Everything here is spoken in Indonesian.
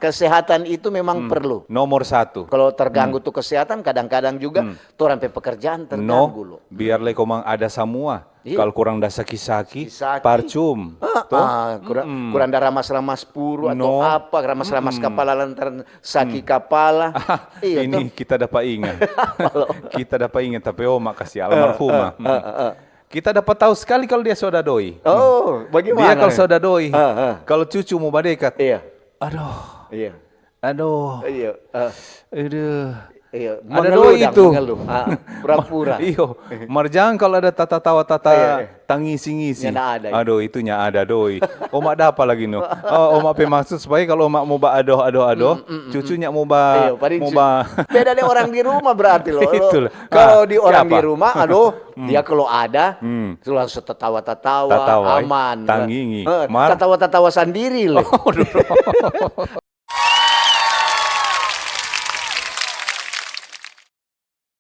Kesehatan itu memang perlu. Nomor satu. Kalau terganggu tuh kesehatan, kadang-kadang juga tuh sampai pekerjaan terganggu loh. Biar komang ada semua. Iya. Kalau kurang dah saki-saki, Saki. parcum. Kurang ada ramas-ramas puru atau apa, ramas-ramas kepala lantaran sakit kepala. Iya, Ini kita dapat ingat. Kita dapat ingat, tapi mak kasih almarhumah. Kita dapat tahu sekali kalau dia sudah doi. Oh, bagaimana? Dia kalau sudah doi, kalau cucu mau berdekat, Iya. aduh, Iya. aduh, Iya. aduh. Iya, Ada doi itu. Pura-pura. Iyo, marjang kalau ada tata tawa tangisi-ngisi. Ada. Aduh, itunya ada doi. Omak ada apa lagi no? Oh, omak maksud supaya kalau omak mau adoh, cucunya mau beda deh orang di rumah berarti loh. Itulah. Kalau di orang di rumah, dia kalau ada, itu langsung tertawa-tertawa, aman. Tangingi. Tertawa-tertawa sendiri loh.